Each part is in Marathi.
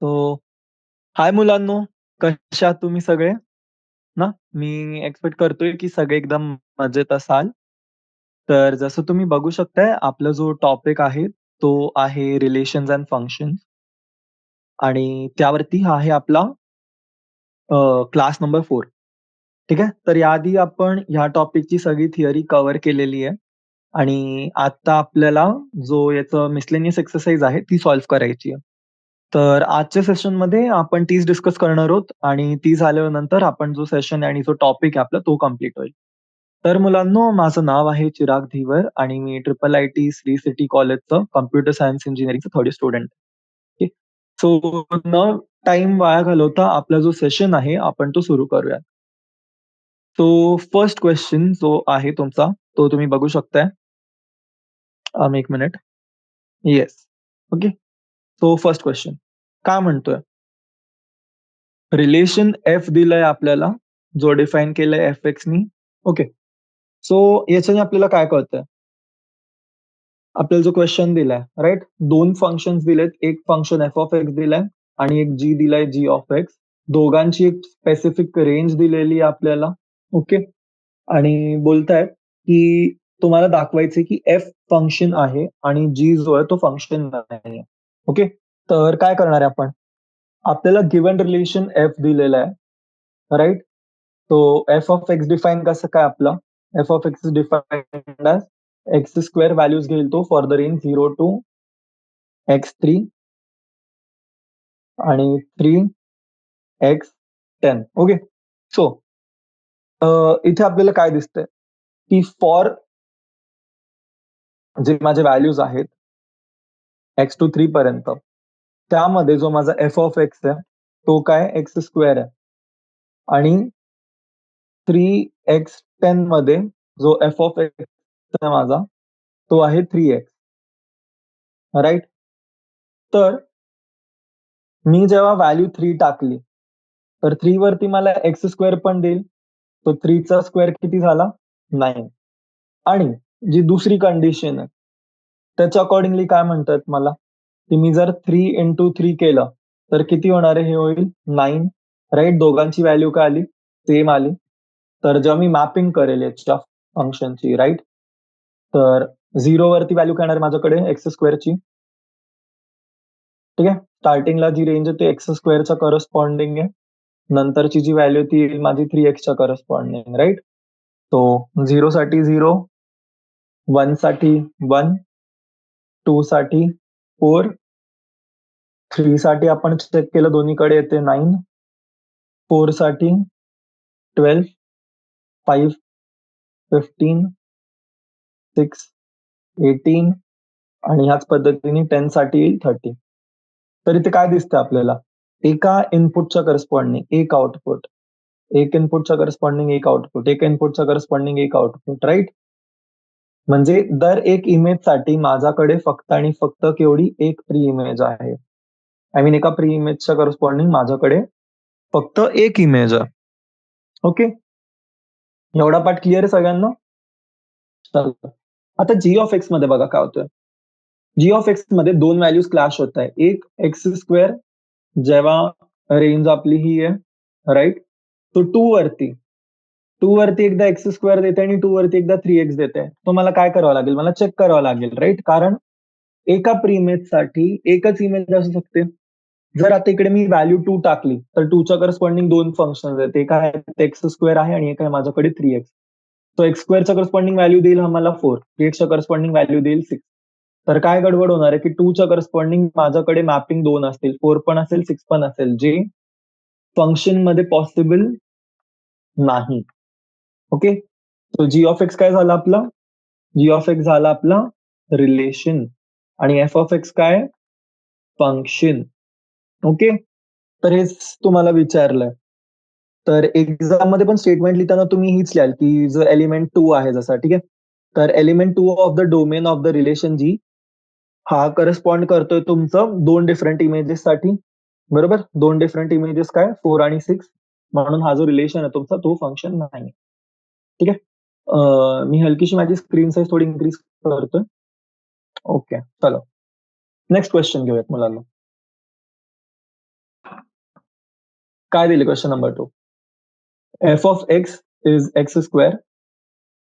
सो हाय मुलांनो, कशा आहात तुम्ही सगळे? ना? मी एक्सपेक्ट करतोय की सगळे एकदम मजेत असाल. तर जसं तुम्ही बघू शकताय आपला जो टॉपिक आहे तो आहे रिलेशन्स अँड फंक्शन्स आणि त्यावरती हा आहे आपला क्लास नंबर 4. ठीक आहे. तर याआधी आपण ह्या टॉपिकची सगळी थिअरी कव्हर केलेली आहे आणि आता आपल्याला जो याचं मिसलेनियस एक्सरसाइज आहे ती सॉल्व्ह करायची आहे. तर आजच्या सेशनमध्ये आपण तीच डिस्कस करणार आहोत आणि ती झाल्यानंतर आपण जो सेशन आणि जो टॉपिक आहे आपला तो कंप्लीट होईल. तर मुलांनो, माझं नाव आहे चिराग धीवर आणि मी triple I T Sri city कॉलेजचं कॉम्प्युटर सायन्स इंजिनिअरिंगचं थर्ड स्टुडंट. सो न टाइम वाया घालवता आपला जो सेशन आहे आपण तो सुरू करूया. सो फर्स्ट क्वेश्चन जो आहे तुमचा तो तुम्ही बघू शकताय. एक minute. Yes. Okay. So first question काय म्हणतोय? रिलेशन एफ दिलंय आपल्याला, जो डिफाईन केलंय एफ एक्सनी. ओके. सो याच्याने आपल्याला काय कळतंय? आपल्याला जो क्वेश्चन दिलाय, राइट? दोन फंक्शन्स दिलेत. एक फंक्शन एफ ऑफ एक्स दिलाय आणि एक जी दिलाय जी ऑफ एक्स. दोघांची एक स्पेसिफिक रेंज दिलेली आहे आपल्याला. ओके. आणि बोलतायत की तुम्हाला दाखवायचंय की एफ फंक्शन आहे आणि जी जो आहे तो फंक्शन नाहीये. ओके. तर काय करणार आहे आपण? आपल्याला गिव्हन रिलेशन एफ दिलेला आहे, राइट? तो एफ ऑफ एक्स डिफाईन कसं काय आपलं? F of x is defined as x square values घेईल तो for the range 0 to x3 आणि 3x10. ओके. सो इथे आपल्याला काय दिसतंय की फॉर जे माझे व्हॅल्यूज आहेत x टू 3 पर्यंत, त्यामध्ये जो माझा एफ ऑफ एक्स आहे तो काय एक्स स्क्वेअर आहे आणि 3x10 मध्ये जो एफ ऑफ एक्स आहे माझा तो आहे 3x, राईट? तर मी जेव्हा व्हॅल्यू 3 टाकली, तर 3 वरती मला एक्स स्क्वेअर पण देईल. तो 3 चा स्क्वेअर किती झाला? 9. आणि जी दुसरी कंडिशन आहे, त्याच्या अकॉर्डिंगली काय म्हणतात मला, की मी जर 3 इंटू 3 केलं, तर किती होणार आहे? हे होईल 9, राईट? दोघांची व्हॅल्यू काय आली? सेम आली. तर जेव्हा मी मॅपिंग करेल याच्या फंक्शनची, राईट? तर 0 वरती व्हॅल्यू काय येणार माझ्याकडे एक्स स्क्वेअरची. ठीक आहे. स्टार्टिंगला जी रेंज आहे ती एक्स स्क्वेअरच्या करस्पॉन्डिंग आहे. नंतरची जी व्हॅल्यू ती येईल माझी 3x च्या करस्पॉन्डिंग, राईट? तो 0 साठी 0, 1 साठी 1, 2 साठी 4, 3 साठी आपण चेक केलं दोन्हीकडे येते 9, 4 साठी 12, 5, 15, 6, 18 आणि ह्याच पद्धतीने 10 साठी येईल 30. तर इथे काय दिसतं आपल्याला? एका इनपुटच्या करस्पॉन्डिंग एक आउटपुट, एक इनपुटच्या करस्पॉन्डिंग एक आउटपुट, एक इनपुटच्या करस्पॉन्डिंग एक आउटपुट, राईट? म्हणजे दर एक इमेजसाठी माझ्याकडे फक्त आणि फक्त केवढी एक प्री इमेज आहे. आय मीन एका प्री इमेजच्या करस्पॉन्डिंग माझ्याकडे फक्त एक इमेज आहे. ओके. एवढा पार्ट क्लिअर आहे सगळ्यांना? चला. आता जी ऑफ एक्स मध्ये बघा काय होतंय. जी ऑफ एक्स मध्ये दोन व्हॅल्यूज क्लॅश होत आहे. एक एक्स स्क्वेअर जेव्हा रेंज आपली ही आहे, राईट? तो 2 वरती एकदा एक्स स्क्वेअर देते आणि 2 वरती एकदा 3x देते. तो मला काय करावं लागेल? मला चेक करावं लागेल, राईट? कारण एका प्री इमेजसाठी एकच इमेज असू शकते. जर आता इकडे मी व्हॅल्यू 2 टाकली, तर 2 च्या करस्पॉन्डिंग दोन फंक्शन्स आहेत. एक आहे एक्स स्क्वेअर आहे आणि एक आहे माझ्याकडे 3x. तो एक्स स्क्वेअरच्या करस्पॉन्डिंग व्हॅल्यू देईल आम्हाला 4, 3x च्या करस्पॉन्डिंग व्हॅल्यू देईल 6. तर काय गडबड होणार आहे, की 2 च्या करस्पॉन्डिंग माझ्याकडे मॅपिंग 2 असतील, 4 पण असेल, 6 पण असेल, जे फंक्शनमध्ये पॉसिबल नाही. Okay. So g of x काय झाला आपला? जी ऑफ एक्स झाला आपला रिलेशन आणि एफ ऑफ एक्स काय? फंक्शन. ओके. तर हेच तुम्हाला विचारलंय. तर एक्झाम मध्ये पण स्टेटमेंट लिहिताना तुम्ही हीच लिहाल की जो एलिमेंट 2 आहे जसा, ठीक आहे. तर element 2 of the domain of the relation जी हा करस्पॉन्ड करतोय तुमचं दोन डिफरंट इमेजेस साठी, बरोबर? दोन डिफरंट इमेजेस काय 4 आणि 6, म्हणून हा जो रिलेशन आहे तुमचा तो फंक्शन नाही. ठीक आहे. मी हलकीशी माझी स्क्रीन साईज थोडी इन्क्रीज करतोय. ओके. चलो नेक्स्ट क्वेश्चन घेऊयात मुलांना. काय दिले question number 2? F of x is x square.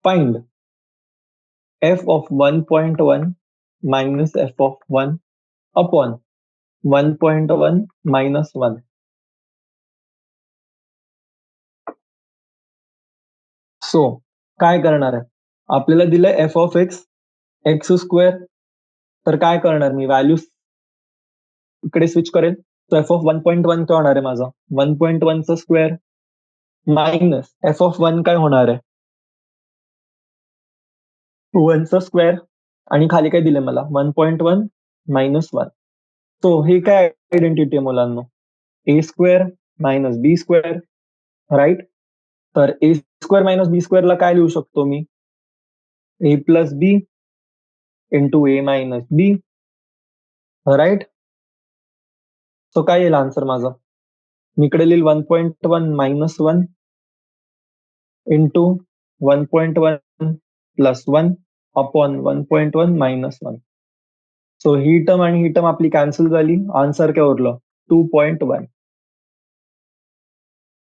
Find F of 1.1 minus F of 1 upon 1.1 minus 1. So काय करणार आहे? आपल्याला दिलंय F of x x square. तर काय करणार मी? व्हॅल्यू इकडे स्विच करेल. तो एफ ऑफ 1.1 काय होणार आहे माझा? 1.1 चा स्क्वेअर मायनस एफ ऑफ 1 काय होणार आहे? 1 चा स्क्वेअर. आणि खाली काय दिले मला? 1.1 मायनस 1. तो हे काय आयडेंटिटी आहे मुलांना? A square minus b square, right? तर ए स्क्वेअर मायनस बी स्क्वेअरला काय लिहू शकतो मी? A plus b into a minus b, right? So काय येईल आन्सर माझा? मी इकडे लिहिल 1.1 minus 1 into 1.1 plus 1 upon 1.1 minus 1. So ही टर्म आणि ही टर्म आपली कॅन्सल झाली. आन्सर काय उरलं? 2.1.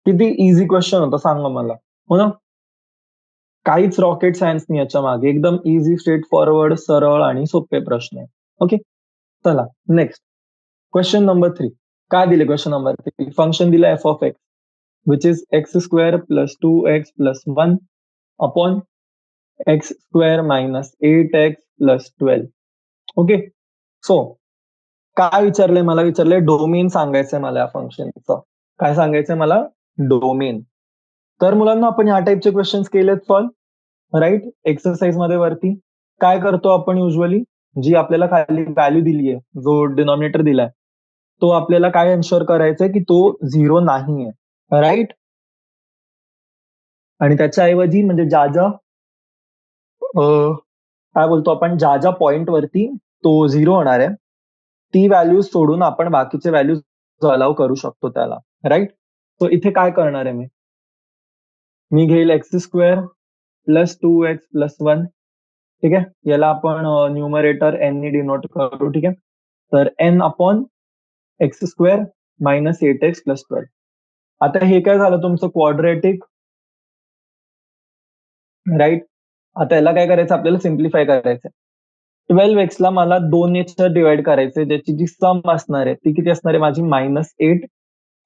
किती इझी क्वेश्चन होता सांगा मला, हो ना? काहीच रॉकेट सायन्स नाही याच्या मागे. एकदम इझी, स्ट्रेट फॉरवर्ड, सरळ आणि सोपे प्रश्न आहे. ओके, चला नेक्स्ट क्वेश्चन नंबर 3. काय दिले क्वेश्चन नंबर 3? फंक्शन दिलं F of x which is x square plus 2x plus 1 upon x square minus 8x plus 12. Okay, so काय विचारलंय? मला विचारलंय डोमेन सांगायचंय मला या फंक्शनचं. काय सांगायचंय मला? डोमेन. तर मुलांना आपण या टाईपचे क्वेश्चन्स केलेत सॉल्व, राईट? एक्सरसाइज मध्ये वरती काय करतो आपण युजली? जी आपल्याला खाली व्हॅल्यू दिली आहे, जो डिनॉमिनेटर दिलाय, तो आपल्याला काय एन्श्योर करायचंय की तो 0 नाहीये, राईट? आणि त्याच्याऐवजी म्हणजे ज्या ज्या काय बोलतो आपण, ज्या ज्या पॉइंट वरती तो 0 होणार आहे ती व्हॅल्यू सोडून आपण बाकीचे व्हॅल्यूज अलाउ करू शकतो त्याला, राईट? सो इथे काय करणार आहे मी घेईल x square plus 2x plus 1. ठीक आहे, याला आपण न्यूमरेटर एन ने डिनोट करू. ठीक आहे, तर n upon x square minus 8x plus 12. आता हे काय झालं तुमचं? Quadratic, right? आता याला काय करायचं? आपल्याला सिम्प्लिफाय करायचं. 12x ला मला 2 डिवाइड करायचंय, ज्याची जी सम असणार आहे ती किती असणार आहे माझी? -8.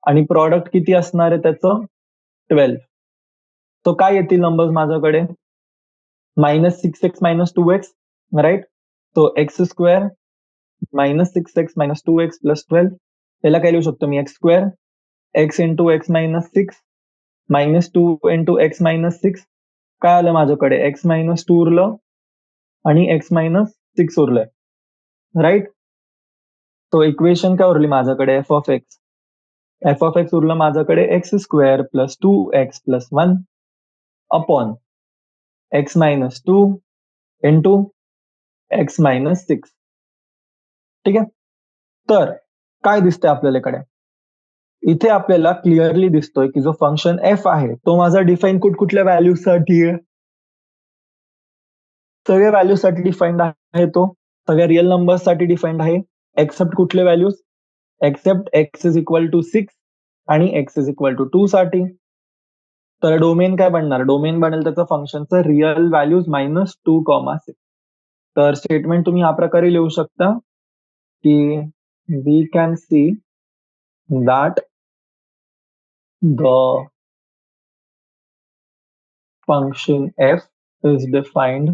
आणि प्रॉडक्ट किती असणार आहे त्याचं? 12. तो काय येतील नंबर्स माझ्याकडे? -6x minus 2x, right? तो x square -6x minus 2x plus 12. त्याला काय लिहू शकतो मी? X square x into x minus 6 minus 2 into x minus 6. काय आलं माझ्याकडे? एक्स मायनस 2 उरलं आणि एक्स मायनस 6 उरलंय, राईट? तो इक्वेशन काय उरली माझ्याकडे? F of x. F of x उरलं माझ्याकडे x square plus 2x plus 1 upon x minus 2 into x minus 6. ठीक आहे, तर काय दिसतंय आपल्याला इकडे? इथे आपल्याला क्लिअरली दिसतोय की जो फंक्शन एफ आहे तो माझा डिफाईन कुठल्या व्हॅल्यूसाठी आहे? सगळ्या व्हॅल्यूसाठी डिफाईन्ड आहे. तो सगळ्या रिअल नंबर्ससाठी डिफाईन्ड आहे, एक्सेप्ट कुठले values? Except x is equal to 6 आणि एक्स इज इक्वल टू 2 साठी. तर डोमेन काय बनणार? डोमेन बनेल त्याचं फंक्शनचं रिअल व्हॅल्यूज -2, 6. तर स्टेटमेंट तुम्ही या प्रकारे लिहू शकता की we can see that the function f is defined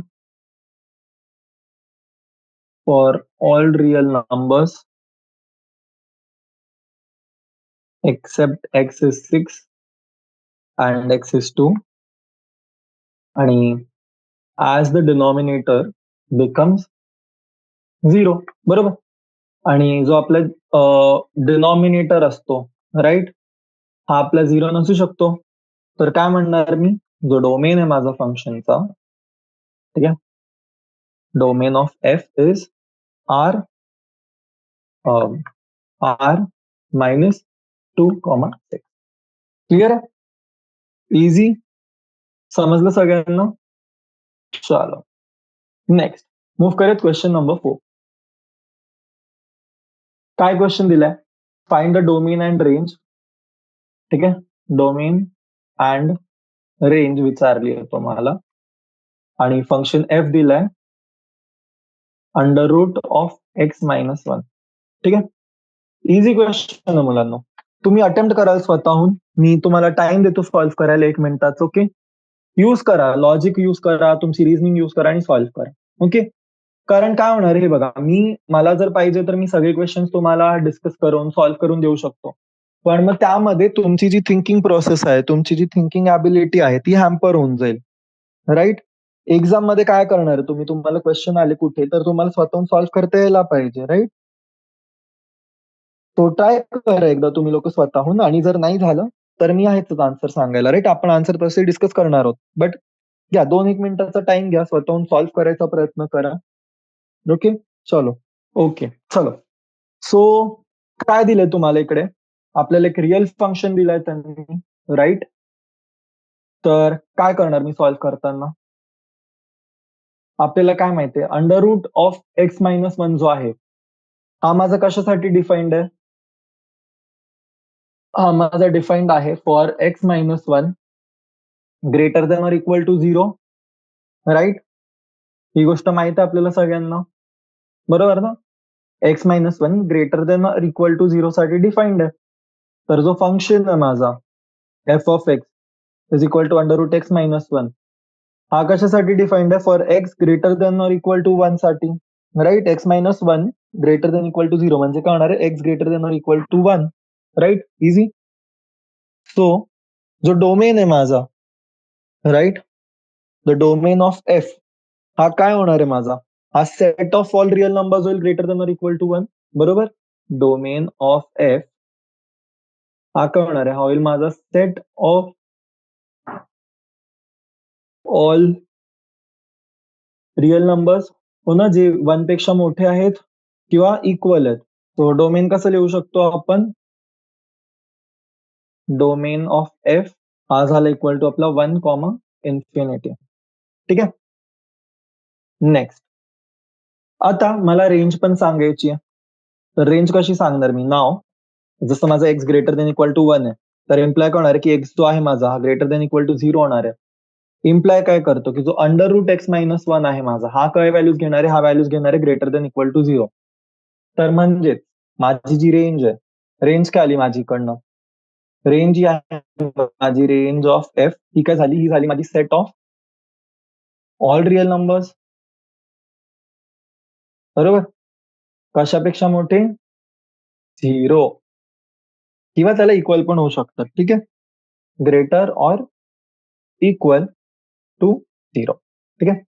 for all real numbers except x is 6 and x is 2, आणि as the denominator becomes 0. बरोबर? आणि जो आपला डिनॉमिनेटर असतो, राईट, हा आपला 0 नसू शकतो. तर काय म्हणणार मी? जो डोमेन आहे माझा फंक्शनचा, ठीक आहे, domain of f is R R minus 2, 6. Clear आहे? इझी, समजलं सगळ्यांना? चलो नेक्स्ट मूव्ह करूयात क्वेश्चन नंबर 4. काय क्वेश्चन दिलाय? Find the domain and range ठीक आहे, डोमेन अँड रेंज विचारली आहे तुम्हाला आणि फंक्शन एफ दिलाय अंडर रूट ऑफ x-1. ठीक आहे, इझी क्वेश्चन आहे मुलांना. तुम्ही अटेम्प्ट कराल स्वतःहून, मी तुम्हाला टाइम देतो सॉल्व्ह करायला 1 मिनिटाचा. ओके, यूज करा, लॉजिक यूज करा, तुमची रिझनिंग यूज करा आणि सॉल्व्ह करा. ओके, कारण काय होणार हे बघा, मला जर पाहिजे तर मी सगळे क्वेश्चन तुम्हाला डिस्कस करून सॉल्व्ह करून देऊ शकतो, पण मग त्यामध्ये तुमची जी थिंकिंग प्रोसेस आहे, तुमची जी थिंकिंग ॲबिलिटी आहे ती हॅम्पर होऊन जाईल, राईट. एक्झाम मध्ये काय करणार आहे तुम्ही, तुम्हाला क्वेश्चन आले कुठे तर तुम्हाला स्वतःहून सॉल्व्ह करता यायला पाहिजे, राईट. तो ट्राय करा एकदा तुम्ही लोक स्वतःहून, आणि जर नाही झालं तर मी आहेच आन्सर सांगायला, राईट. आपण आन्सर तसे डिस्कस करणार आहोत, बट घ्या 2-1 मिनिटाचा टाइम घ्या, स्वतःहून सॉल्व्ह करायचा प्रयत्न करा. ओके, चलो. ओके, चलो. सो काय दिलंय तुम्हाला इकडे, आपल्याला एक रिअल फंक्शन दिलंय त्यांनी, राईट. तर काय करणार मी सॉल्व्ह करताना, आपल्याला काय माहितीये अंडर रूट ऑफ x-1 जो आहे हा माझा कशासाठी डिफाईन्ड आहे, हा माझा डिफाईन्ड आहे for x-1 greater than or equal to 0, right. ही गोष्ट माहित आहे आपल्याला सगळ्यांना, बरोबर ना. x-1 greater than or equal to 0 साठी डिफाईन्ड आहे. तर जो फंक्शन आहे माझा f of x is equal to under root x-1 हा कशासाठी डिफाईन्ड आहे, for x greater than or equal to 1 साठी, right. x-1 greater than equal to 0 म्हणजे काय होणार आहे, x greater than or equal to 1, right. Easy. So जो डोमेन आहे माझा, right, the domain of f हा काय होणार आहे माझा, हा set of all real numbers होईल greater than or equal to 1, बरोबर. डोमेन ऑफ एफ हा काय होणार आहे, हा होईल माझा set of all real numbers, हो ना, जे 1 पेक्षा मोठे आहेत किंवा इक्वल आहेत. तो डोमेन कसं लिहू शकतो आपण, डोमेन ऑफ एफ हा झाला इक्वल टू आपला 1, इन्फिनिटी. ठीक आहे, नेक्स्ट. आता मला रेंज पण सांगायची आहे, तर रेंज कशी सांगणार मी, नाव जसं माझा x greater than equal to 1 आहे, तर इम्प्लाय काय होणार आहे की एक्स जो आहे माझा हा ग्रेटर देन इक्वल टू 0 होणार आहे. इम्प्लाय काय करतो की जो अंडर रूट x-1 आहे माझा हा काय व्हॅल्यूज घेणार आहे, हा व्हॅल्यूज घेणार आहे ग्रेटर देन इक्वल टू 0. तर म्हणजेच माझी जी रेंज आहे, रेंज काय आली माझीकडनं, रेंज जी आहे माझी, रेंज ऑफ एफ ही काय झाली, ही झाली माझी set of all real numbers, बरोबर. कशापेक्षा मोठे, 0 किंवा त्याला इक्वल पण होऊ शकतात, ठीक आहे, ग्रेटर ऑर इक्वल टू 0. ठीक आहे,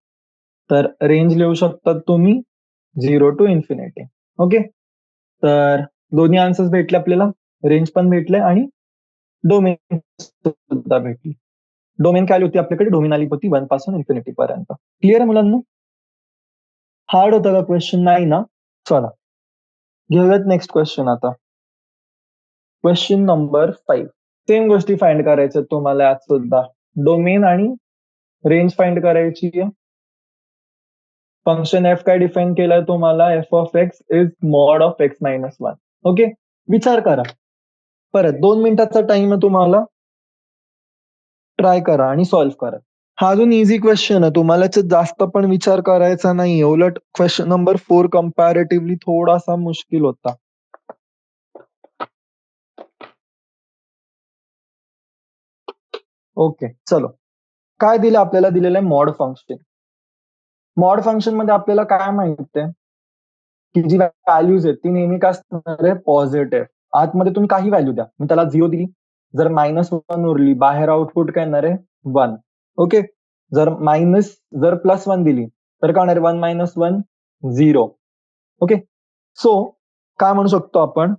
तर रेंज लिहू शकतात तुम्ही 0 टू इन्फिनिटी. ओके, तर दोन्ही आन्सर्स भेटले आपल्याला, रेंज पण भेटले आणि डोमेन सुद्धा भेटली. डोमेन काय आली होती आपल्याकडे, डोमेन आली होती 1 पासून इन्फिनिटी पर्यंत. क्लिअर आहे मुलांना, हार्ड होता का क्वेश्चन, नाही ना. चला घेऊयात नेक्स्ट क्वेश्चन आता. Question number 5. सेम गोष्टी फाइंड करायच्या तुम्हाला आज सुद्धा, डोमेन आणि रेंज फाइंड करायची आहे. फंक्शन एफ काय डिफाईन केलाय तुम्हाला, F of x is mod of x-1. Okay, विचार करा परत, 2 मिनिटाचा टाइम आहे तुम्हाला, ट्राय करा आणि सॉल्व्ह करा. हा अजून इझी क्वेश्चन आहे, तुम्हाला याच्यात जास्त पण विचार करायचा नाही, उलट क्वेश्चन नंबर 4 कम्पॅरेटिव्हली थोडासा मुश्किल होता. ओके, चलो. काय दिलं आपल्याला, दिलेलं आहे मॉड फंक्शन. मॉड फंक्शन मध्ये आपल्याला काय माहिती आहे की जी व्हॅल्यूज आहेत ती नेहमी काय असणार आहे, पॉझिटिव्ह. आतमध्ये तुम्ही काही व्हॅल्यू द्या, मी त्याला 0 दिली, जर -1 उरली बाहेर आउटपुट काय येणार आहे, 1. ओके, जर +1 दिली तर काय होणार आहे, 1 - 1 0. ओके, सो काय म्हणू शकतो आपण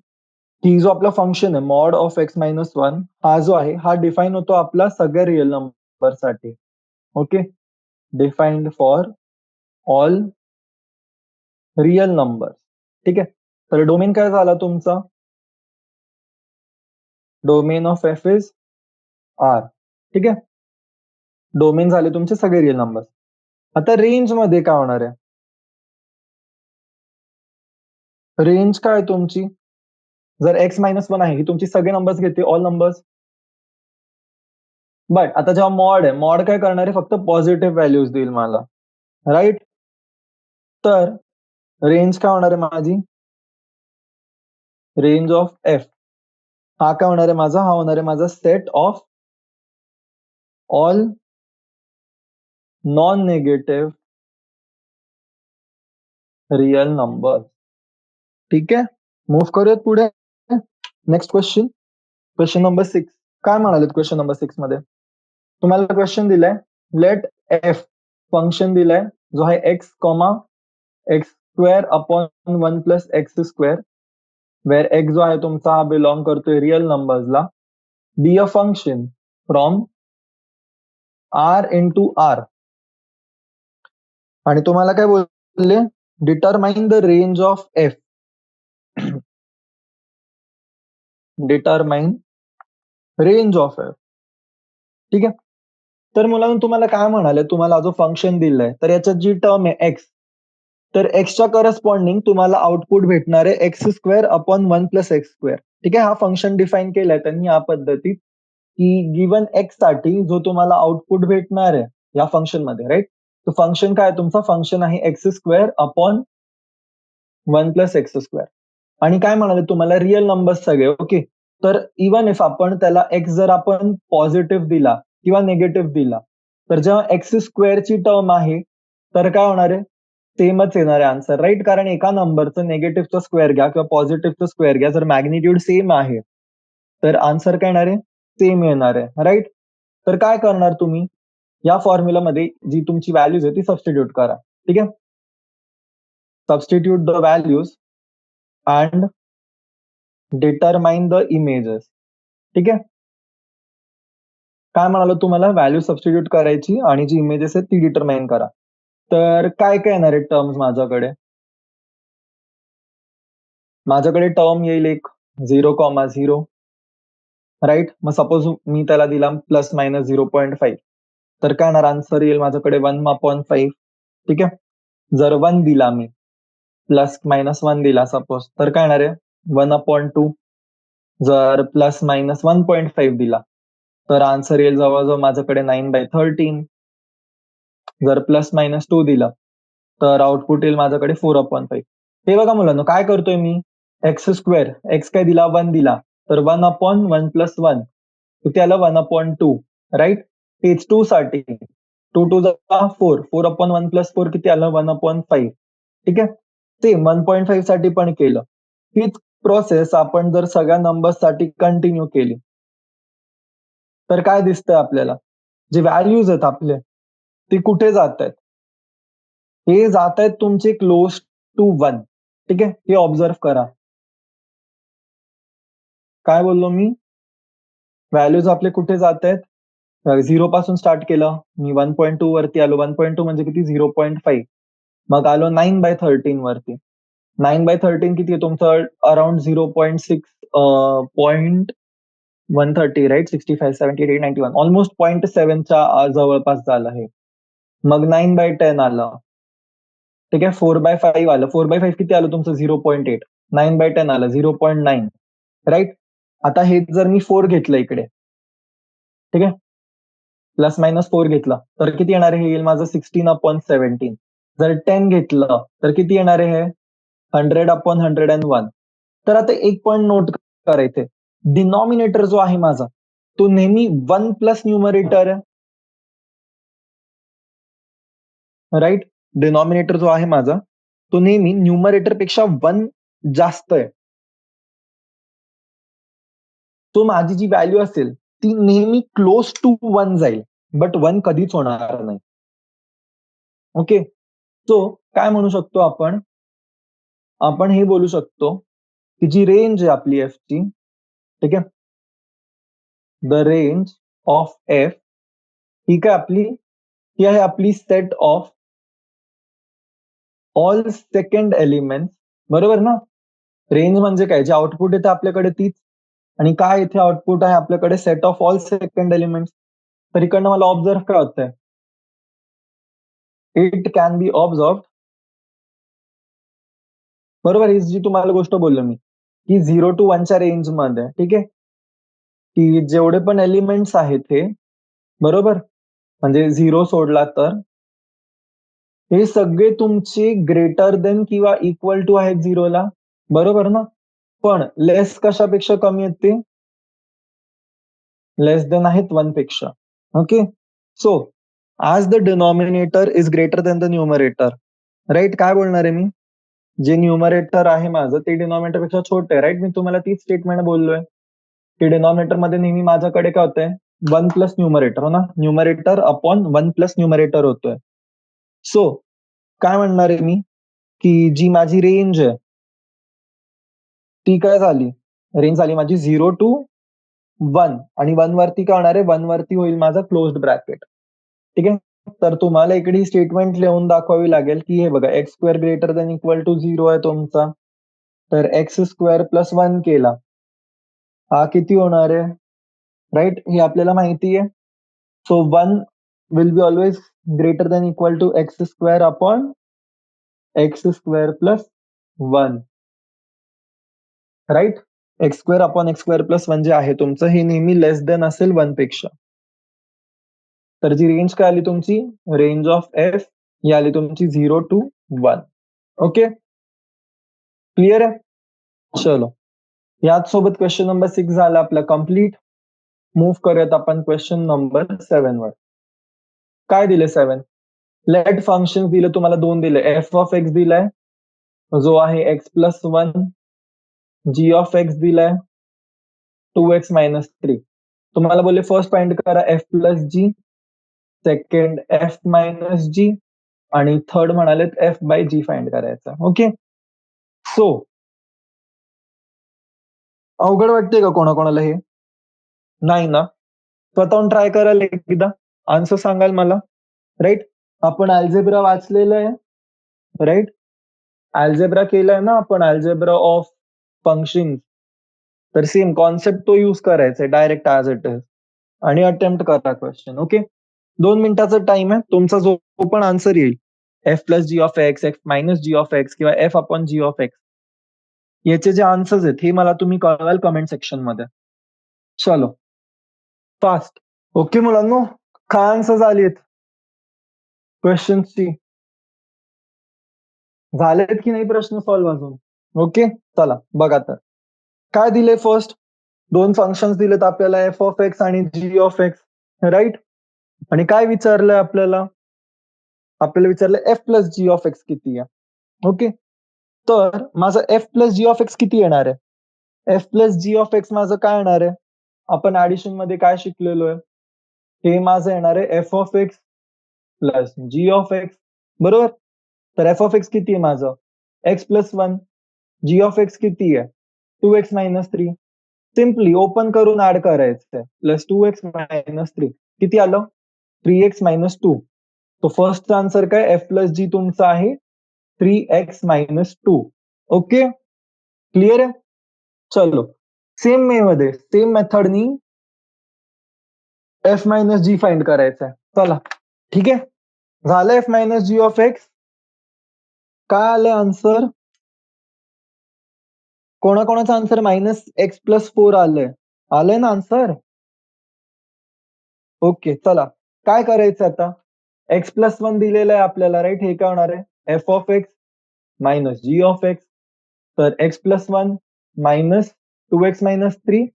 की जो आपला फंक्शन आहे मॉड ऑफ x-1 हा जो आहे हा डिफाईन होतो आपला सगळ्या रिअल नंबरसाठी. Okay, defined for all real number. ठीक आहे, तर डोमेन काय झाला तुमचा, domain of f is R. ठीक आहे, डोमेन झाले तुमचे सगळे रिअल नंबर. आता रेंज मध्ये काय होणार आहे, रेंज काय तुमची, जर x-1 आहे ही तुमची सगळे नंबर्स घेते, ऑल नंबर्स, बट आता जेव्हा मॉड आहे, मॉड काय करणार आहे, फक्त पॉझिटिव्ह व्हॅल्यूज देईल मला, राईट. तर रेंज काय होणार आहे माझी, रेंज ऑफ एफ हा काय होणार आहे माझा, हा होणार आहे माझा set of all non negative real number. ठीक आहे, मूव्ह करूयात पुढे. Next question, question number 6. काय म्हणाले क्वेश्चन नंबर 6 मध्ये, तुम्हाला क्वेश्चन दिलाय, लेट एफ फंक्शन दिलाय जो आहे x comma x square upon 1 + x², where x जो आहे तुमचा हा बिलॉंग करतोय रिअल नंबर्सला, be a function from R into R. आणि तुम्हाला काय बोलले, determine the range of f. Determine range of F. ठीक आहे. तर मुलांनो तुम्हाला काय म्हणाले, तुम्हाला जो फंक्शन दिलाय तर याच्यात जी टर्म आहे एक्स, तर एक्सच्या करस्पॉन्डिंग तुम्हाला आउटपुट भेटणार आहे x² अपॉन 1 + x². ठीक आहे, हा फंक्शन डिफाईन केलाय त्यांनी या पद्धतीत की गिवन एक्स साठी जो तुम्हाला आउटपुट भेटणार आहे या फंक्शन मध्ये, राईट. तो फंक्शन काय तुमचा, फंक्शन आहे x² अपॉन 1 + x². आणि काय म्हणाले तुम्हाला, रिअल नंबर्स सगळे, ओके. तर इवन इफ आपण त्याला एक्स जर आपण पॉझिटिव्ह दिला किंवा निगेटिव्ह दिला, तर जेव्हा x² ची टर्म आहे तर काय होणार आहे, सेमच येणार आहे आन्सर, राईट. कारण एका नंबरचं निगेटिव्हचा स्क्वेअर घ्या किंवा पॉझिटिव्हचा स्क्वेअर घ्या, जर मॅग्निट्यूड सेम आहे तर आन्सर काय येणार आहे, सेम येणार आहे, राईट. तर काय करणार तुम्ही, या फॉर्म्युलामध्ये जी तुमची व्हॅल्यूज आहे ती सबस्टिट्यूट करा. ठीक आहे, substitute the values and determine the images. ठीक आहे, काय म्हणालो तुम्हाला, व्हॅल्यू सबस्टिट्यूट करायची आणि जी इमेजेस आहेत ती डिटरमाइन करा. तर काय काय येणार आहे टर्म्स माझ्याकडे, माझ्याकडे टर्म येईल एक 0,0, राईट. मग सपोज मी त्याला दिला ±0.5, तर काय येणार आन्सर येईल माझ्याकडे 1/5. ठीक आहे, जर 1 दिला मी, ±1 दिला सपोज, तर काय येणार आहे 1/2. जर ±1.5 दिला तर आन्सर येईल जवळजवळ माझ्याकडे 9/13. जर ±2 दिला तर आउटपुट येईल माझ्याकडे 4/5. हे बघा मुलांना, काय करतोय मी, x², एक्स काय दिला, 1 दिला, तर 1/1 + 1 किती आलं, 1/2, राईट. तेच 2 साठी 2 2 4, 4/1 + 4 किती आलं, 1/5. ठीक आहे, सेम 1.5 साठी पण केलं. हीच प्रोसेस आपण जर सगळ्या नंबर्स साठी कंटिन्यू केली तर काय दिसतंय आपल्याला, जे व्हॅल्यूज आहेत आपले ते कुठे जात आहेत, हे जात आहेत तुमचे क्लोज टू 1. ठीक आहे, हे ऑब्झर्व करा. काय बोललो मी, व्हॅल्यूज आपले कुठे जात आहेत, 0 पासून स्टार्ट केलं मी, 1.2 वरती आलो, 1.2 म्हणजे किती, 0.5. मग आलो 9/13 वरती, 9/13 किती आहे तुमचं, अराउंड 0.6, 130, राईट. 65, 78, 91, ऑलमोस्ट 0.7च्या जवळपास झालं हे. मग 9/10 आलं. ठीक आहे, 4/5 आलं, 4/5 किती आलं तुमचं, 0.8. 9/10 आलं, 0.9, राईट. आता हे जर मी 4 घेतलं इकडे, ठीक आहे, ±4 घेतला तर किती येणार आहे, हे येईल माझं 16/17. जर 10 घेतलं तर किती येणार आहे, हे 100/101. तर आता एक पॉइंट नोट करायचे, डिनॉमिनेटर जो आहे माझा तो नेहमी 1 प्लस न्यूमरेटर आहे, राईट. डिनॉमिनेटर जो आहे माझा तो नेहमी न्यूमरेटर पेक्षा 1 जास्त आहे. तो माझी जी व्हॅल्यू असेल ती नेहमी क्लोज टू 1 जाईल, बट 1 कधीच होणार नाही. ओके, सो काय म्हणू शकतो आपण, आपण हे बोलू शकतो की जी रेंज आहे आपली एफ ची, ठीक आहे, द रेंज ऑफ एफ ही काय आपली, ही आहे आपली set of all second element, बरोबर ना. रेंज म्हणजे काय, जे आउटपुट येते आपल्याकडे तीच, आणि काय इथे आउटपुट आहे आपल्याकडे, set of all second element. तर इकडनं मला ऑब्झर्व काय होतंय, इट कॅन बी ऑब्झर्व, बरोबर. ही जी तुम्हाला गोष्ट बोललो मी की 0 to 1च्या रेंज मध्ये, ठीक आहे, की जेवढे पण एलिमेंट्स आहेत हे बरोबर. म्हणजे 0 सोडला तर हे सगळे तुमचे ग्रेटर देन किंवा इक्वल टू आहेत 0ला, बरोबर ना? पण लेस कशापेक्षा कमी आहेत ते? लेस देन आहेत 1 पेक्षा. Okay. So as the denominator is greater than the numerator, right? काय बोलणार आहे मी? जे न्यूमरेटर आहे माझं ते डिनॉमिनेटर पेक्षा छोटे आहे, राइट? मी तुम्हाला तीच स्टेटमेंट बोललोय की डिनॉमिनेटर मध्ये नेहमी माझ्याकडे काय होतंय? 1 प्लस न्यूमरेटर, हो ना? न्यूमरेटर अपॉन 1 प्लस न्यूमरेटर होतोय. सो काय म्हणणार आहे मी? की जी माझी रेंज आहे ती काय झाली? रेंज झाली माझी 0 टू 1 आणि 1 वरती काय होणार आहे? 1 वरती होईल माझा क्लोज्ड ब्रॅकेट. ठीक आहे? तर तुम्हाला इकडे ही स्टेटमेंट लिहून दाखवावी लागेल की हे बघा x square greater than equal to 0 आहे तुमचा. तर एक्स स्क्वेअर प्लस 1 केला. हा किती होणार आहे? राइट? हे आपल्याला माहिती आहे. So 1 will be always greater than equal to x square upon x square plus 1. Right? X square upon x square plus 1 जे आहे तुमचं हे नेहमी लेस देन असेल 1 पेक्षा. तर जी रेंज काय आली तुमची? रेंज ऑफ एफ ही आली तुमची 0 टू 1. ओके? क्लिअर आहे? चलो. याच सोबत क्वेश्चन नंबर 6 झाला आपला कंप्लीट. मूव्ह करूयात आपण क्वेश्चन नंबर 7 वर. काय दिले 7? लेट फंक्शन दिले तुम्हाला 2 दिले. एफ ऑफ एक्स दिलाय जो आहे x plus 1, g of x दिलाय 2x मायनस 3. तुम्हाला बोलले फर्स्ट फाइंड करा f plus g, second f minus g आणि थर्ड म्हणालेत एफ बाय जी फाइंड करायचा. ओके. सो अवघड वाटते का कोणाकोणाला हे? नाही ना? स्वतःहून ट्राय कराल एकदा, आन्सर सांगाल मला, राइट? आपण अल्जेब्रा वाचलेलं आहे, राइट? अल्जेब्रा केलाय ना आपण, अल्जेब्रा ऑफ फंक्शन. तर सेम कॉन्सेप्ट तो यूज करायचा आहे डायरेक्ट ॲज इट इज आणि अटेम्प्ट करा क्वेश्चन. ओके. 2 मिनिटाचा टाइम आहे. तुमचा जो पण आन्सर येईल f plus g of x, f minus g of x किंवा f upon g of x याचे जे आन्सर्स आहेत हे मला तुम्ही कळवाल कमेंट सेक्शन मध्ये. चलो फास्ट. ओके मुलांनो, काय आन्सर्स आलीत क्वेश्चन्सची? झालेत की नाही प्रश्न सॉल्व्ह अजून? ओके. चला बघा तर काय दिले फर्स्ट. 2 फंक्शन्स दिलेत आपल्याला एफ ऑफ एक्स आणि जी ऑफ एक्स, राईट? आणि काय विचारलंय आपल्याला? आपल्याला विचारलं f plus g of x किती आहे. ओके. तर माझं f plus g of x किती येणार आहे? F plus g of x माझं काय येणार आहे? आपण ऍडिशन मध्ये काय शिकलेलो आहे? हे माझं येणार आहे f of x plus g of x, बरोबर? तर एफ ऑफ एक्स किती आहे माझं? X plus 1. G of x किती आहे? 2x minus 3. सिम्पली ओपन करून ऍड करायचंय. प्लस 2x मायनस 3 किती आलं? 3x minus 2. तो फर्स्ट आन्सर काय एफ प्लस जी तुमचा आहे 3x मायनस 2. ओके. क्लिअर आहे? चलो सेम मध्ये सेम मेथडनी एफ मायनस जी फाइंड करायचंय. चला ठीक आहे. झालं f minus g of x. काय आलंय आन्सर? कोणाकोणाचा आन्सर मायनस एक्स प्लस 4 आलंय? आलंय ना आन्सर? ओके. चला काय करायचं आता? एक्स प्लस 1 दिलेलं आहे आपल्याला, राईट? हे काय होणार आहे? F of x minus g of x. तर x plus 1 minus 2x minus 3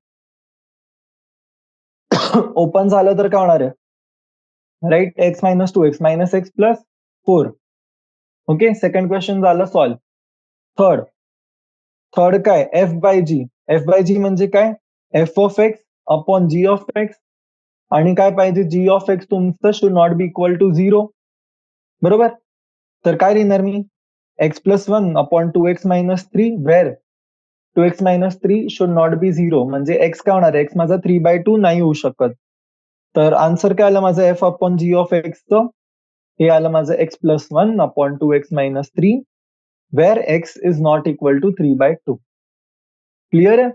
open झालं तर काय होणार आहे? Right? X minus 2x minus x plus 4. Okay. Second question झालं सॉल्व. थर्ड थर्ड काय? F by g. F by g म्हणजे काय? F of x upon g of x आणि काय पाहिजे? जी ऑफ एक्स तुमचं should not be equal to 0, बरोबर? तर काय लिहिणार मी? X plus 1 upon 2x minus 3 where 2x minus 3 should not be 0 म्हणजे एक्स काय होणार आहे? एक्स माझा 3/2 नाही होऊ शकत. तर आन्सर काय आलं माझं एफ अपॉन जी ऑफ एक्सचं? हे आलं माझं x plus 1 upon 2x minus 3 where x is not equal to 3/2. Clear आहे?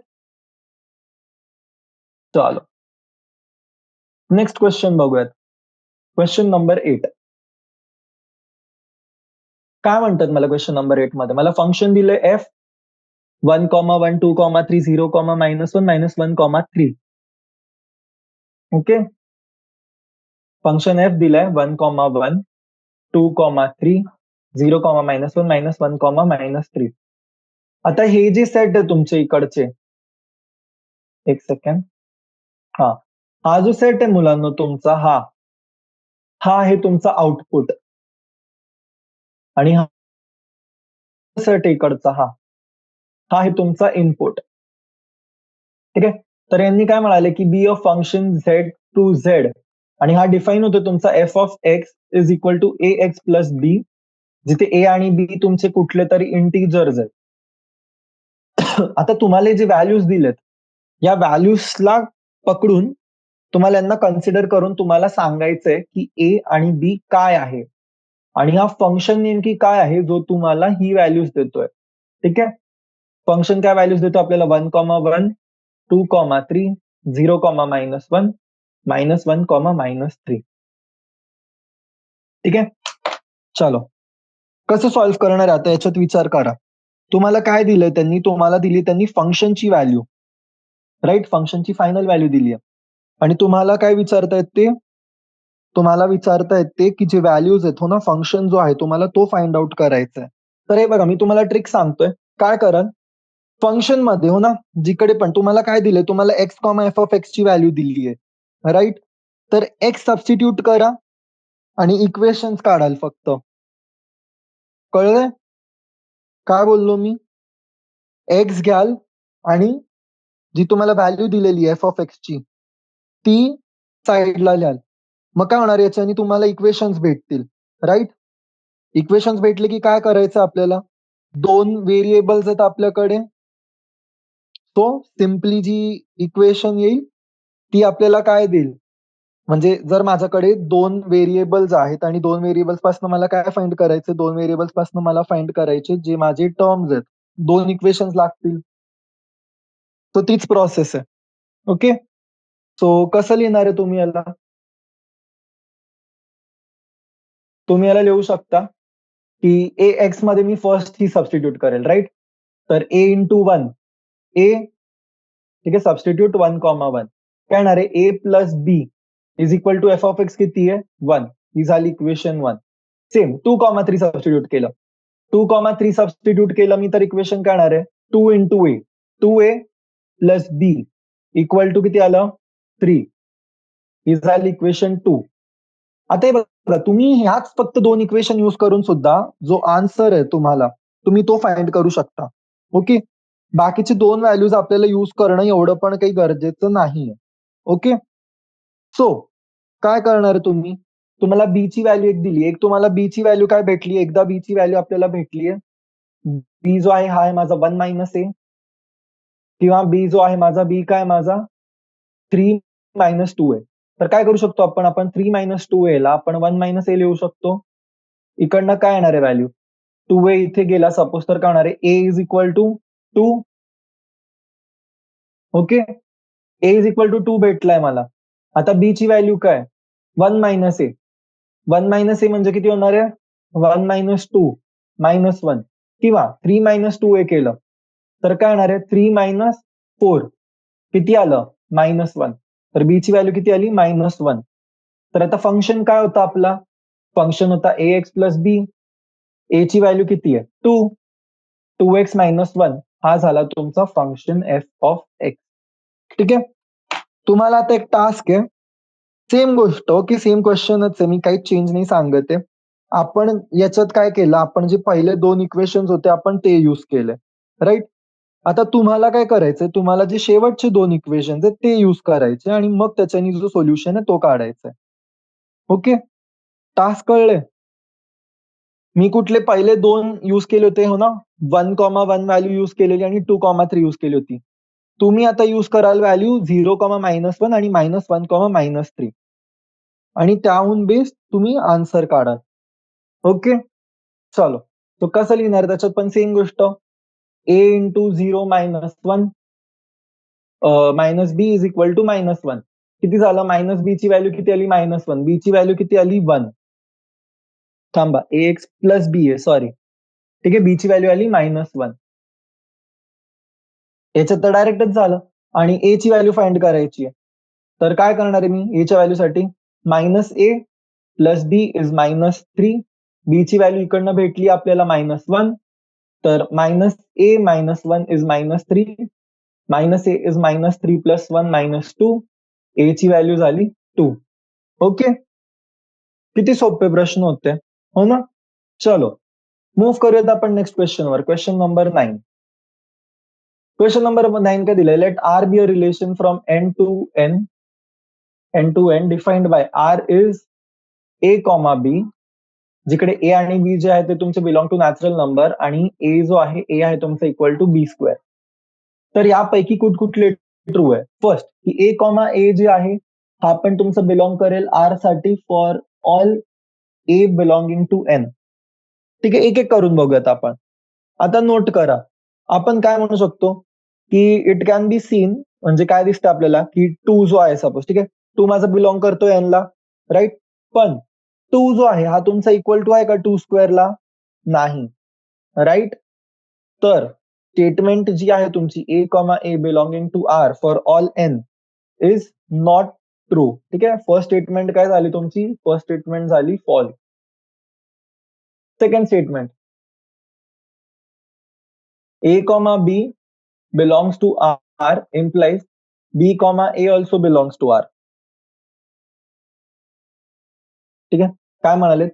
चलो नेक्स्ट क्वेश्चन बघूयात. Question number 8. काय म्हणतात मला क्वेश्चन नंबर 8 मध्ये? मला फंक्शन दिलंय एफ 1, 1, 2, 3, 0, -1, -1, -1, 3. ओके. फंक्शन एफ दिलाय 1,1, 2,3, 0,-1, -1, -1, आता हे जे सेट आहे तुमचे इकडचे, एक सेकंड, हा हा जो सेट आहे मुलांना तुमचा, हा हा आहे तुमचा आउटपुट, आणि हा सेट इकडचा, हा हा आहे तुमचा इनपुट. ठीक आहे. तर यांनी काय म्हणाले की be a function Z to Z, आणि हा डिफाईन होतो तुमचा F of x is equal to A X plus B, जिथे ए आणि बी तुमचे कुठले तरी इंटिजर्स आहेत. आता तुम्हाला जे व्हॅल्यूज दिलेत, या व्हॅल्यूजला पकडून तुम्हाला यांना कन्सिडर करून तुम्हाला सांगायचंय की ए आणि बी काय आहे, आणि हा फंक्शन नेमकी काय आहे जो तुम्हाला ही व्हॅल्यूज देतोय. ठीक आहे. फंक्शन काय व्हॅल्यूज देतो आपल्याला, 1,1, 2,3, 0,-1, -1, ठीक आहे. चलो, कसं सॉल्व्ह करणार आहे आता याच्यात विचार करा. तुम्हाला काय दिलंय त्यांनी, तुम्हाला दिली त्यांनी फंक्शनची व्हॅल्यू, राईट, फंक्शनची फायनल व्हॅल्यू दिली आहे, आणि तुम्हाला काय विचारतायत ते, तुम्हाला विचारतायत ते की जे व्हॅल्यूज आहेत हो ना, फंक्शन जो आहे तुम्हाला तो फाइंड आउट करायचा आहे. तर हे बघा, मी तुम्हाला ट्रिक सांगतोय, काय करा, फंक्शन मध्ये हो ना, जिकडे पण तुम्हाला काय दिलंय, तुम्हाला x comma F of x ची व्हॅल्यू दिली आहे, राईट. तर एक्स सबस्टिट्यूट करा आणि इक्वेशन्स काढाल फक्त. कळलंय काय बोललो मी? एक्स घ्याल आणि जी तुम्हाला व्हॅल्यू दिलेली एफ ऑफ एक्स ची ती साईडला लिहाल. मग काय होणार, याच्याने तुम्हाला इक्वेशन्स भेटतील, राईट. इक्वेशन्स भेटले की काय करायचं आपल्याला, दोन व्हेरिएबल्स आहेत आपल्याकडे, तो सिम्पली जी इक्वेशन येईल ती आपल्याला काय देईल, म्हणजे जर माझ्याकडे दोन व्हेरिएबल्स आहेत आणि दोन व्हेरिएबल्स पासून मला काय फाइंड करायचे, दोन व्हेरिएबल्स पासून मला फाइंड करायचे जे माझे टर्म्स आहेत, दोन इक्वेशन्स लागतील. तो तीच प्रोसेस आहे. ओके. सो कसं लिहिणार आहे तुम्ही याला, तुम्ही याला लिहू शकता की ए एक्स मध्ये मी फर्स्ट ही सबस्टिट्यूट करेल, राईट. तर ए इंटू वन, ए, ठीक आहे, सबस्टिट्यूट 1,1, काय येणार आहे, A plus B is equal to F of x किती आहे, 1, ही झाली इक्वेशन 1. सेम 2,3 सबस्टिट्यूट केलं, 2,3 सबस्टिट्यूट केलं मी, तर इक्वेशन काय येणार आहे, 2 into a, 2a plus b equal to किती आलं, 3, ही झाली इक्वेशन 2. आता हे बघा, तुम्ही ह्याच फक्त दोन इक्वेशन युज करून सुद्धा जो आन्सर आहे तुम्हाला, तुम्ही तो फाइंड करू शकता. ओके. बाकीचे दोन व्हॅल्यूज आपल्याला युज करणं एवढं पण काही गरजेचं नाहीये. ओके. सो काय करणार आहे तुम्ही, तुम्हाला बी ची व्हॅल्यू एक दिली, एक तुम्हाला बी ची व्हॅल्यू काय भेटली, एकदा बी ची व्हॅल्यू आपल्याला भेटली आहे, बी जो आहे हा आहे माझा 1 मायनस ए, किंवा बी जो आहे माझा, बी काय माझा 3-2 आहे. तर काय करू शकतो आपण 3-2 ला आपण 1 - ए लिहू शकतो. इकडनं काय येणार आहे व्हॅल्यू, 2a इथे गेला सपोज, तर काय होणार आहे, A is equal to 2. Okay. A is equal to 2 भेटलाय मला. आता बी ची व्हॅल्यू काय, 1 - ए. 1 - ए म्हणजे किती होणार आहे, 1 - 2 -1, किंवा 3-2a केलं तर काय येणार आहे, 3-4 किती आलं, -1. तर बी ची व्हॅल्यू किती आली, -1. तर आता फंक्शन काय होता आपला, फंक्शन होता ए एक्स प्लस बी, ए ची व्हॅल्यू किती आहे, 2, 2x - 1, हा झाला तुमचा फंक्शन एफ ऑफ एक्स. ठीक आहे. तुम्हाला आता एक टास्क आहे, सेम गोष्ट, ओके, सेम क्वेश्चनच आहे, मी काही चेंज नाही सांगत आहे. आपण याच्यात काय केलं, आपण जे पहिले दोन इक्वेशन्स होते आपण ते युज केले, राईट. आता तुम्हाला काय करायचंय, तुम्हाला जे शेवटचे दोन इक्वेशन्स आहेत ते युज करायचे आणि मग त्याच्यानी जो सोल्युशन आहे तो काढायचा आहे. ओके. टास्क कळले. मी कुठले पहिले दोन यूज केले होते हो ना, 1,1 व्हॅल्यू यूज केलेली आणि 2,3 यूज केली होती. तुम्ही आता यूज कराल व्हॅल्यू 0,-1 आणि -1,-3, आणि त्याहून बेस तुम्ही आन्सर काढाल. ओके. चलो, तो कसं लिहिणार, त्याच्यात पण सेम गोष्ट, A into 0-1 minus B is equal to -1. किती झालं, मायनस बी ची व्हॅल्यू किती आली, -1, बी ची व्हॅल्यू किती आली, 1. थांबा, ए एक्स प्लस बी आहे, सॉरी, ठीक आहे, बी ची व्हॅल्यू आली -1. याच्यात तर डायरेक्टच झालं, आणि ए ची व्हॅल्यू फाइंड करायची आहे. तर काय करणार आहे मी, ए च्या व्हॅल्यूसाठी minus a plus B is -3. B ची व्हॅल्यू इकडनं भेटली आपल्याला -1. तर -1 इज -3. -a is -3 + 1 -2. ए ची व्हॅल्यू झाली 2. ओके, किती सोपे प्रश्न होते, हो ना? चलो मूव्ह करूयात आपण नेक्स्ट क्वेश्चनवर. Question number 9. क्वेश्चन नंबर 9 काय दिलंय? Let R be a relation from N to N defined by R is A comma B, जिकडे ए आणि बी जे आहे ते तुमचे बिलॉंग टू नॅचरल नंबर आणि ए जो आहे ए आहे तुमचा इक्वल टू बी स्क्वेअर. तर यापैकी कुठले ट्रू आहे? फर्स्ट की ए कॉमा ए जे आहे हा पण तुमचं बिलॉंग करेल आर साठी for all a belonging to N. ठीक आहे, एक एक करून बघूयात आपण. आता नोट करा, आपण काय म्हणू शकतो की इट कॅन बी सीन, म्हणजे काय दिसतं आपल्याला की 2 जो आहे सपोज, ठीक आहे, 2 माझा बिलॉंग करतो एनला, राईट. पण 2 जो आहे हा तुमचा इक्वल टू आहे का 2 स्क्वेअरला? नाही, राईट. तर स्टेटमेंट जी आहे तुमची A comma A belonging to R for all N is not true. ठीक आहे, फर्स्ट स्टेटमेंट काय झाली तुमची? फर्स्ट स्टेटमेंट झाली false. Second statement, A comma B belongs to R implies B comma A also belongs to R. ठीक आहे, काय म्हणाले?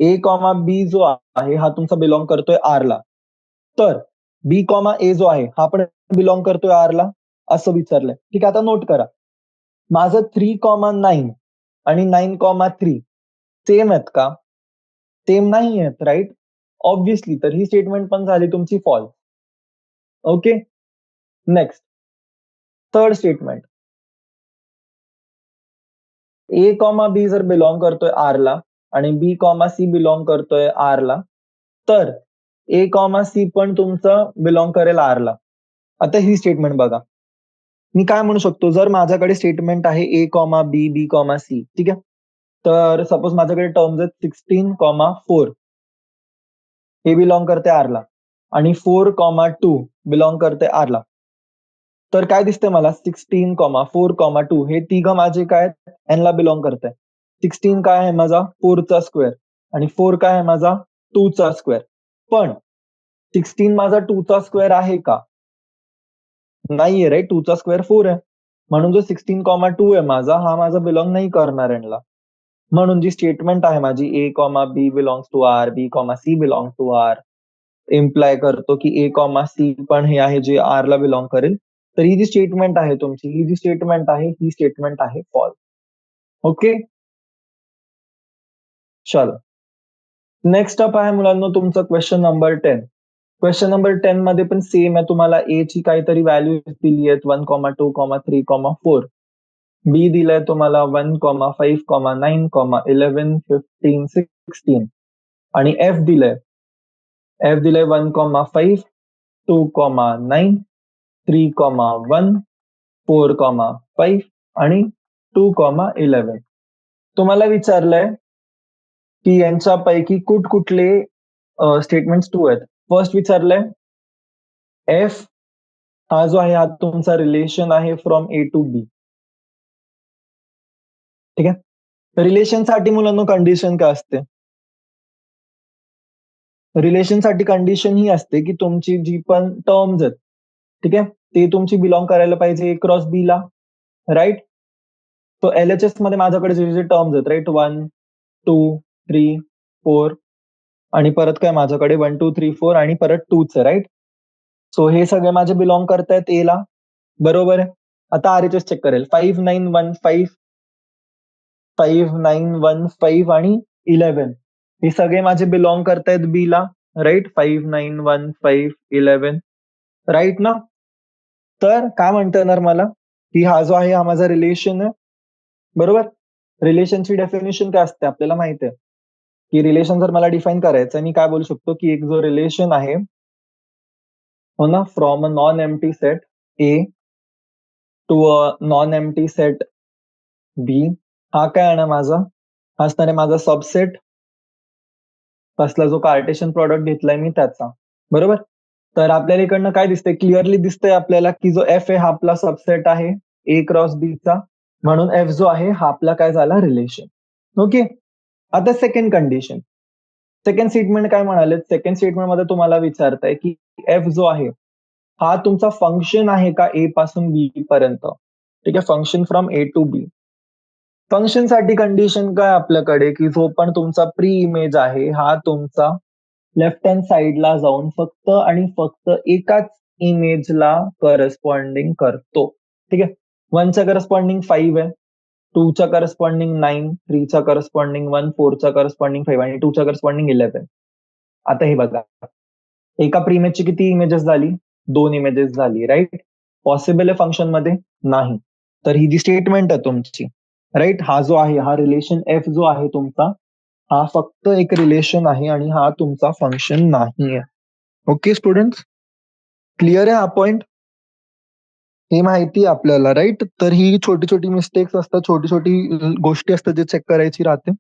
A comma B जो आहे हा तुमचा बिलॉंग करतोय R ला. तर B comma A जो आहे हा पण बिलॉंग करतोय R ला, असं विचारलंय. ठीक आहे, आता नोट करा, माझं 3,9 आणि 9,3 सेम आहेत का? सेम नाही आहेत, राईट. ऑब्व्हियसली, तर ही स्टेटमेंट पण झाली तुमची false. Okay, next third statement, A comma B जर बिलॉंग करतोय आर ला आणि बी कॉमा सी बिलॉंग करतोय आर ला, तर ए कॉमा सी पण तुमचं बिलॉंग करेल आर ला. आता ही स्टेटमेंट बघा, मी काय म्हणू शकतो, जर माझ्याकडे स्टेटमेंट आहे ए कॉमा बी बी कॉमा सी, ठीक आहे, तर सपोज माझ्याकडे टर्म्स आहेत 16,4 हे बिलॉंग करते आरला आणि 4,2 बिलॉंग करते आरला. तर काय दिसतंय मला? 16,4,2 हे तिघं माझे काय एनला बिलॉंग करत आहे. 16 काय आहे माझा? 4 चा स्क्वेअर आणि 4 काय आहे माझा? 2 चा स्क्वेअर. पण 16 माझा 2 चा स्क्वेअर आहे का? नाहीये, राईट. 2 चा स्क्वेअर 4 आहे. म्हणून जो 16,2 आहे माझा, हा माझा बिलॉंग नाही करणार एनला. म्हणून जी स्टेटमेंट आहे माझी A comma B belongs to R, B comma C belong to R, imply करतो की ए कॉमा सी पण हे आहे जे आर ला बिलॉंग करेल. तर ही जी स्टेटमेंट आहे तुमची, ही जी स्टेटमेंट आहे ही स्टेटमेंट आहे फॉल्स. ओके, चलो नेक्स्ट अप आहे मुलांना तुमचं क्वेश्चन नंबर 10. क्वेश्चन नंबर 10 मध्ये पण सेम आहे, तुम्हाला ए ची काहीतरी व्हॅल्यू दिली आहेत 1,2,3,4. बी दिलंय तुम्हाला 1,5,9, 11, 15, 16 आणि एफ दिलंय 1,5, 2,9, 3,1, 4,5 आणि 2,11. तुम्हाला विचारलंय की यांच्यापैकी कुठले स्टेटमेंट्स ट्रू आहेत. फर्स्ट विचारलंय एफ हा जो आहे हा तुमचा रिलेशन आहे फ्रॉम ए टू बी. ठीक आहे, रिलेशनसाठी मुलांना कंडिशन काय असते? रिलेशनसाठी कंडिशन ही असते की तुमची जी पण टर्म्स आहेत, ठीक आहे, ते तुमची बिलॉंग करायला पाहिजे ए क्रॉस बी ला, राईट. तो एलएचएस मध्ये माझ्याकडे जे जे टर्म्स आहेत, राईट, 1, 2, 3, 4 आणि परत काय माझ्याकडे 1, 2, 3, 4 आणि परत 2च आहे, राईट. सो हे सगळे माझे बिलॉंग करतायत ए ला, बरोबर आहे. आता आरएचएस चेक करेल, 5,9,1,5, 5,9,1,5 आणि 11 हे सगळे माझे बिलॉंग करतायत बी ला, राईट. 5,9,1,5, 11, राईट ना. तर काय म्हणता येणार मला की हा जो आहे हा माझा रिलेशन आहे, बरोबर. रिलेशनची डेफिनेशन काय असते आपल्याला माहिती आहे की रिलेशन जर मला डिफाईन करायचं, मी काय बोलू शकतो की एक जो रिलेशन आहे, हो ना, from a non empty set A to a non empty set B, हा काय आहे ना माझा, हा असणार आहे माझा सबसेट कसला, जो कार्टेशियन प्रॉडक्ट घेतलाय मी त्याचा, बरोबर. तर आपल्याला इकडनं काय दिसतंय? क्लिअरली दिसतंय आपल्याला की जो एफ आहे हा आपला सबसेट आहे ए क्रॉस बी चा, म्हणून एफ जो आहे हा आपला काय झाला रिलेशन. ओके. आता सेकंड कंडिशन, सेकंड स्टेटमेंट काय म्हणाले, सेकंड स्टेटमेंट मध्ये तुम्हाला विचारताय की एफ जो आहे हा तुमचा फंक्शन आहे का ए पासून बी पर्यंत. ठीक आहे, function from a to b. Function साठी कंडिशन काय आपल्याकडे की जो पण तुमचा प्री इमेज आहे हा तुमचा लेफ्ट हँड साइडला जाऊन फक्त आणि फक्त एकाच इमेजला करस्पॉन्डिंग करतो. ठीक आहे, वनच्या करस्पॉन्डिंग 5 आहे, टूच्या करस्पॉन्डिंग 9, थ्रीच्या करस्पॉन्डिंग 1, फोरच्या करस्पॉन्डिंग 5 आणि टूच्या करस्पॉन्डिंग 11. आता हे बघा, एका प्रीमेजची किती इमेजेस झाली, 2 इमेजेस झाली, राईट. पॉसिबल आहे फंक्शन मध्ये नाही. तर ही जी स्टेटमेंट आहे तुमची, राईट, हा जो आहे हा रिलेशन एफ जो आहे तुमचा हा फक्त एक रिलेशन आहे आणि हा तुमचा फंक्शन नाही आहे. ओके स्टुडंट्स, क्लिअर आहे हा पॉइंट. हे माहिती आहे आपल्याला, राईट. तर ही छोटी छोटी मिस्टेक्स असतात, छोटी छोटी गोष्टी असतात जे चेक करायची राहते.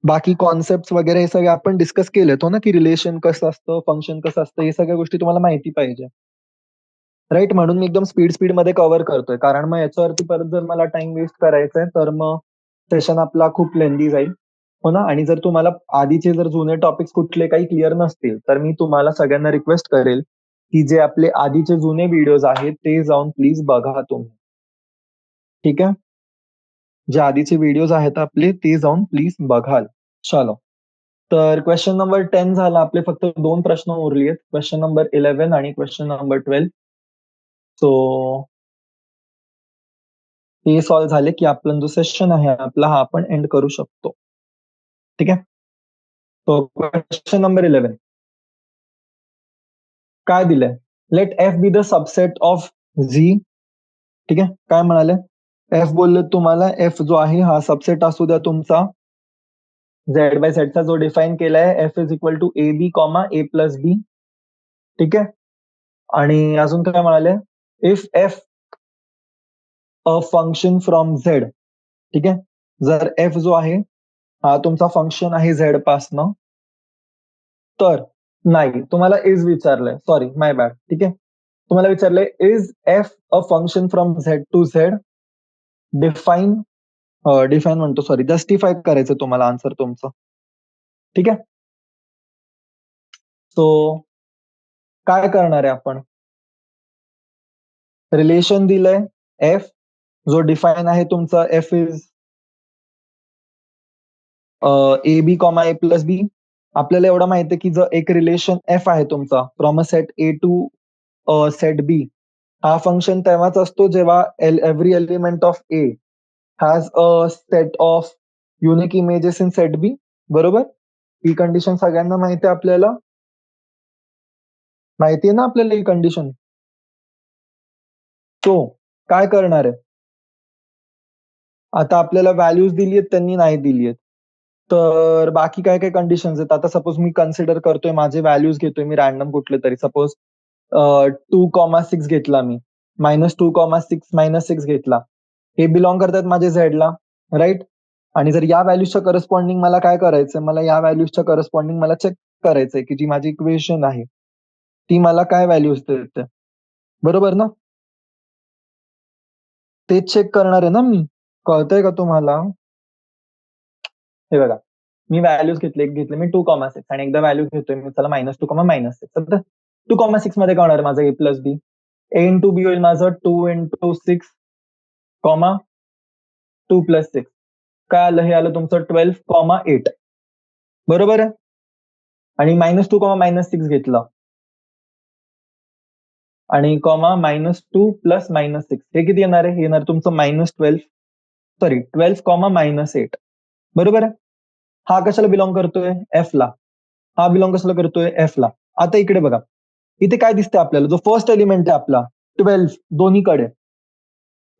बाकी कॉन्सेप्ट वगैरे हे सगळे आपण डिस्कस केलेत हो ना, की रिलेशन कसं असतं, फंक्शन कसं असतं, हे सगळ्या गोष्टी तुम्हाला माहिती पाहिजे, राईट. म्हणून मी एकदम स्पीड मध्ये कव्हर करतोय, कारण मग याच्यावरती परत जर मला टाइम वेस्ट करायचा आहे तर मग सेशन आपला खूप लेंदी जाईल, हो ना. आणि जर तुम्हाला आधीचे जर जुने टॉपिक्स कुठले काही क्लिअर नसतील तर मी तुम्हाला सगळ्यांना रिक्वेस्ट करेल की जे आपले आधीचे जुने व्हिडिओज आहेत ते जाऊन प्लीज बघा तुम्ही. ठीक आहे, जे आधीचे व्हिडिओज आहेत आपले ते जाऊन प्लीज बघाल. चलो, तर क्वेश्चन नंबर 10 झाला. आपले फक्त 2 प्रश्न उरले आहेत, क्वेश्चन नंबर 11 आणि क्वेश्चन नंबर 12. सो हे सॉल्व्ह झाले की आपला जो सेशन आहे आपला हा आपण एंड करू शकतो. ठीक आहे, तो क्वेश्चन नंबर 11 काय दिलंय, let F be the subset of Z. ठीक आहे, काय म्हणाले, एफ बोलले तुम्हाला, एफ जो आहे हा सबसेट असू द्या तुमचा झेड बाय झेडचा जो डिफाईन केलाय, F is equal to A B comma A plus B. ठीक आहे, आणि अजून काय म्हणाले, if F a function from Z. ठीक आहे, जर एफ जो आहे हा तुमचा फंक्शन आहे झेड पासनं, तर नाही, तुम्हाला इज विचारलंय, सॉरी माय बॅड. ठीक आहे, तुम्हाला विचारलंय is F a function from Z to Z, define, define म्हणतो सॉरी, जस्टिफाय करायचं तुम्हाला आन्सर तुमचं. ठीक आहे, सो काय करणार आहे आपण, रिलेशन दिलंय एफ जो डिफाईन आहे तुमचा, F is A B comma A plus B. आपल्याला एवढं माहिती आहे की जर एक रिलेशन एफ आहे तुमचा from a set A to set B, हा फंक्शन तेव्हाच असतो जेव्हा every element of A has a set of unique images in set B. बरोबर, ही कंडिशन सगळ्यांना माहिती आहे आपल्याला, माहिती आहे ना आपल्याला ही कंडिशन. तो काय करणार आहे, आता आपल्याला व्हॅल्यूज दिली आहेत त्यांनी नाही दिली आहेत, तर बाकी काय काय कंडिशन्स आहेत. आता सपोज मी कन्सिडर करतोय, माझे व्हॅल्यूज घेतोय मी रॅन्डम कुठले तरी, सपोज 2,6 घेतला मी, -2,6 घेतला, हे बिलॉंग करतात माझे झेडला, राईट. आणि जर या व्हॅल्यूजच्या करस्पॉन्डिंग मला काय करायचंय, मला या व्हॅल्यूजच्या करस्पॉन्डिंग मला चेक करायचंय की जी माझी इक्वेशन आहे ती मला काय व्हॅल्यूज देते. बरोबर ना, तेच चेक करणार आहे ना मी. कळतंय का तुम्हाला, हे बघा, मी व्हॅल्यूज घेतले मी 2,6 आणि एकदा व्हॅल्यू घेतोय मी, चला -2,6. तर 2,6 मध्ये काय होणार माझं ए प्लस बी, ए इंटू बी होईल माझं 2 × 6 कॉमा 2 + 6. काय आलं, हे आलं तुमचं 12,8. बरोबर आहे, आणि -2, -6 आणि कॉमा -2 + -6 हे किती येणार आहे, हे येणार तुमचं -12, सॉरी 12, बरोबर आहे. हा कशाला बिलॉंग करतोय, एफ ला. हा बिलॉंग कशाला करतोय, एफ ला. आता इकडे बघा, इथे काय दिसतंय आपल्याला, जो फर्स्ट एलिमेंट आहे आपला 12 दोन्हीकडे,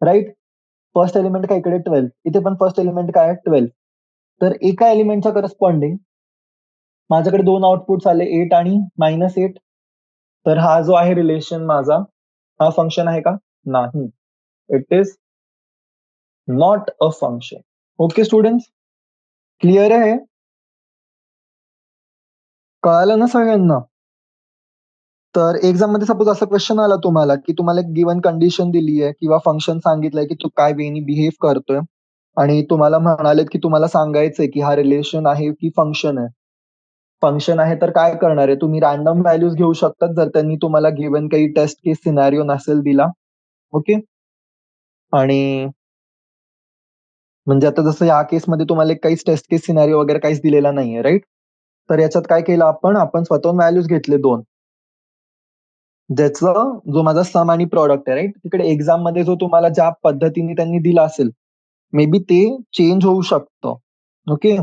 राईट. फर्स्ट एलिमेंट काय इकडे 12, इथे पण फर्स्ट एलिमेंट काय आहे 12. तर एका एलिमेंटच्या करस्पॉन्डिंग माझ्याकडे 2 आउटपुट्स आले, 8 आणि -8. तर हा जो आहे रिलेशन माझा, हा फंक्शन आहे का, नाही, it is not a function. Okay students, clear आहे, कळालं ना सगळ्यांना. तर एक्झाम मध्ये सपोज असा क्वेश्चन आला तुम्हाला की तुम्हाला एक गिवन कंडिशन दिली आहे किंवा फंक्शन सांगितलंय की तू काय वेनी बिहेव करतोय आणि तुम्हाला म्हणालेत की तुम्हाला सांगायचंय की हा रिलेशन आहे की फंक्शन आहे. फंक्शन आहे तर काय करणार आहे तुम्ही रॅन्डम व्हॅल्यूज घेऊ शकतात जर त्यांनी तुम्हाला गिवन काही टेस्ट केस सिनारिओ नसेल दिला. ओके. आणि म्हणजे आता जसं या केसमध्ये तुम्हाला काहीच टेस्ट केस सिनारिओ वगैरे काहीच दिलेला नाहीये, राईट? तर याच्यात काय केलं आपण स्वतःहून व्हॅल्यूज घेतले 2. ज्याचं जो माझा सम आणि प्रॉडक्ट आहे, राईट? तिकडे एक्झाम मध्ये जो तुम्हाला ज्या पद्धतीने त्यांनी दिला असेल, मे बी ते चेंज होऊ शकतं. ओके.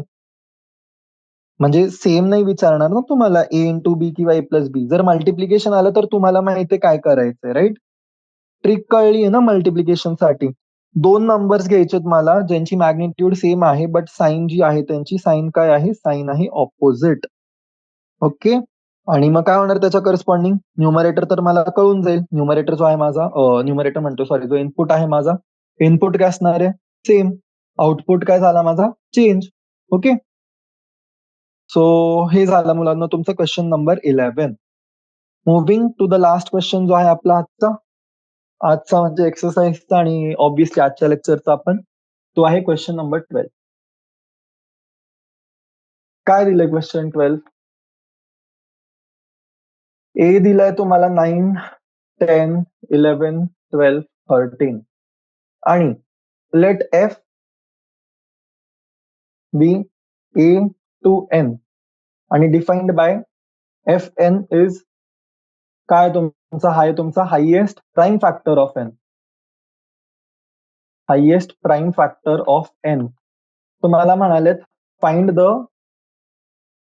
म्हणजे सेम नाही विचारणार ना तुम्हाला ए इंटू बी किंवा ए प्लस बी. जर मल्टिप्लिकेशन आलं तर तुम्हाला माहितीये काय करायचंय, राईट? ट्रिक कळली आहे ना मल्टिप्लिकेशनसाठी. 2 नंबर्स घ्यायचेत मला ज्यांची मॅग्निट्यूड सेम आहे, बट साइन जी आहे त्यांची साइन काय आहे? साइन आहे ऑपोझिट. ओके. आणि मग काय होणार त्याच्या करस्पॉन्डिंग? न्यूमरेटर तर मला कळून जाईल. न्यूमरेटर जो आहे माझा न्यूमरेटर म्हणतो सॉरी, जो इनपुट आहे माझा, इनपुट काय असणार आहे? सेम. आउटपुट काय झाला माझा? चेंज. ओके. सो हे झालं मुलांना तुमचं question number 11. Moving to the last question जो आहे आपला आजचा म्हणजे एक्सरसाइजचा आणि ऑब्व्हियसली आजच्या लेक्चरचा आपण, तो आहे क्वेश्चन नंबर 12. काय दिलंय क्वेश्चन 12? ए दिलाय तुम्हाला 9, 10, 11, 12, 13 आणि let F be A to N आणि defined by F N is काय तुमचा आहे तुमचा highest prime factor of N. Highest prime factor of N. तुम्हाला म्हणालेत find the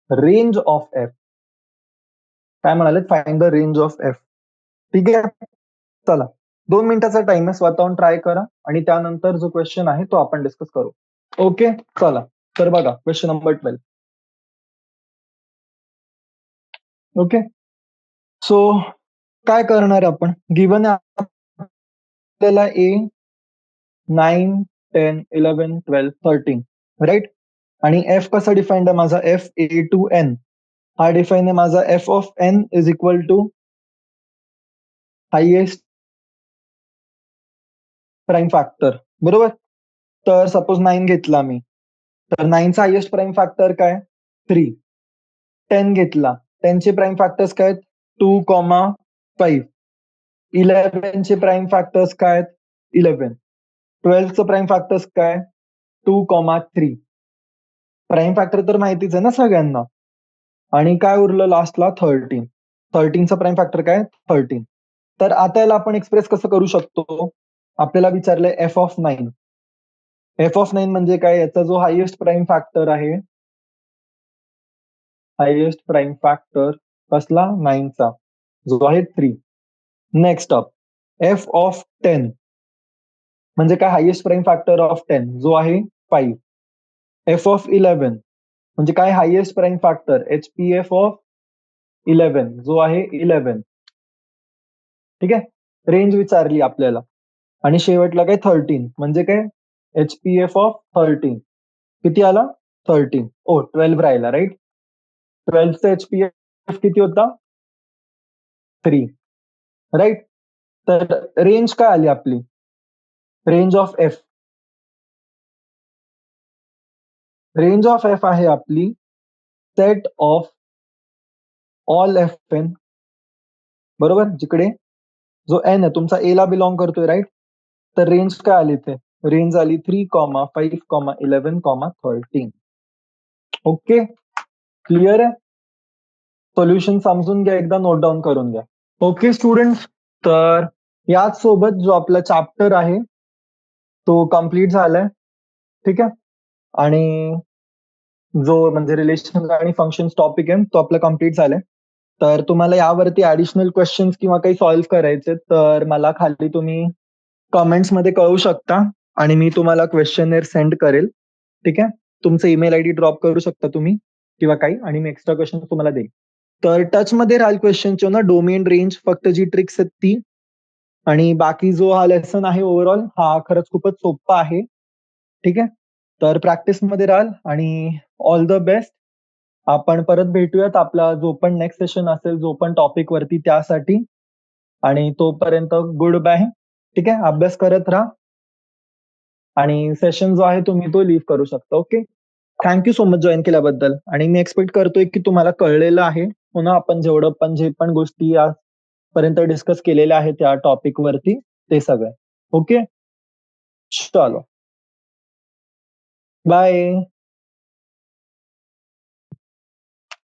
range of F. काय म्हणाले? Find the range of F. ठीक आहे. चला 2 मिनिटाचा टाइम आहे, स्वतःहून ट्राय करा आणि त्यानंतर जो क्वेश्चन आहे तो आपण डिस्कस करू. ओके. चला तर बघा क्वेश्चन नंबर 12. ओके. सो काय करणार आपण? गिवन आपल्याला ए 9, 10, 11, 12, 13, राईट? आणि एफ कसा डिफाईंड आहे माझा? एफ ए टू एन हा डिफाईन आहे माझा f of n is equal to highest prime factor, बरोबर? तर सपोज 9 घेतला मी, तर 9चा हायएस्ट प्राइम फॅक्टर काय? 3. 10 घेतला, 10चे प्राइम फॅक्टर्स काय? 2, 5. 11चे प्राइम फॅक्टर्स काय? 11. 12चं प्राइम फॅक्टर्स काय? 2, 3. प्राइम फॅक्टर तर माहितीच आहे ना सगळ्यांना. आणि काय उरलं लास्टला? 13. 13चं प्राइम फॅक्टर काय? 13. तर आता याला आपण एक्सप्रेस कसं करू शकतो? आपल्याला विचारलंय एफ ऑफ 9. एफ ऑफ 9 म्हणजे काय? याचा जो हायएस्ट प्राइम फॅक्टर आहे, हायएस्ट प्राइम फॅक्टर कसला? 9चा, जो आहे 3. नेक्स्ट अप एफ ऑफ 10 म्हणजे काय? हायएस्ट प्राइम फॅक्टर ऑफ 10 जो आहे 5. एफ ऑफ 11 म्हणजे काय? Highest prime factor HPF of 11 जो आहे 11. ठीक आहे. रेंज विचारली आपल्याला आणि शेवटला काय? 13 म्हणजे काय? एचपीएफ ऑफ 13 किती आला? 13. 12 राहिला, राईट? 12चा एचपीएफ किती होता? 3, राईट? तर रेंज काय आली आपली? Range of f, range of f आहे आपली set of all f n, बरोबर? जिकडे जो एन आहे तुमचा ए ला बिलॉंग करतोय, राईट? तर रेंज काय आली ते? रेंज आली 3, 5, 11, 13. ओके. क्लिअर आहे? सोल्युशन समजून घ्या, एकदा नोट डाऊन करून घ्या. ओके स्टुडंट, तर याच सोबत जो आपला चॅप्टर आहे तो कम्प्लीट झालाय. ठीक आहे. आणि जो म्हणजे रिलेशन आणि फंक्शन टॉपिक आहे तो आपला कम्प्लीट झालाय. तर तुम्हाला यावरती ऍडिशनल क्वेश्चन्स किंवा काही सॉल्व्ह करायचे तर मला खाली तुम्ही कमेंट्स मध्ये कळवू शकता आणि मी तुम्हाला क्वेश्चनर सेंड करेल. ठीक आहे. तुमचं ईमेल आयडी ड्रॉप करू शकता तुम्ही किंवा काही आणि मी एक्स्ट्रा क्वेश्चन तुम्हाला देईन. तर टच मध्ये राहाल क्वेश्चनच्या ना, डोमेन रेंज फक्त जी ट्रिक्स आहेत ती. आणि बाकी जो हा लेसन आहे ओव्हरऑल हा खरंच खूपच सोपा आहे. ठीक आहे. तर प्रॅक्टिस मध्ये राहाल आणि ऑल द बेस्ट. आपण परत भेटूयात आपला जो पण नेक्स्ट सेशन असेल, जो पण टॉपिक वरती त्यासाठी. आणि तोपर्यंत गुड बाय. ठीक आहे, अभ्यास करत राहा आणि सेशन जो आहे तुम्ही तो लिव्ह करू शकता. Okay, thank you so much join केल्याबद्दल. आणि मी एक्सपेक्ट करतोय की तुम्हाला कळलेलं आहे. पुन्हा आपण जेवढं पण जे पण गोष्टी आजपर्यंत डिस्कस केलेल्या आहेत त्या टॉपिक वरती ते सगळं. ओके, चलो, बाय.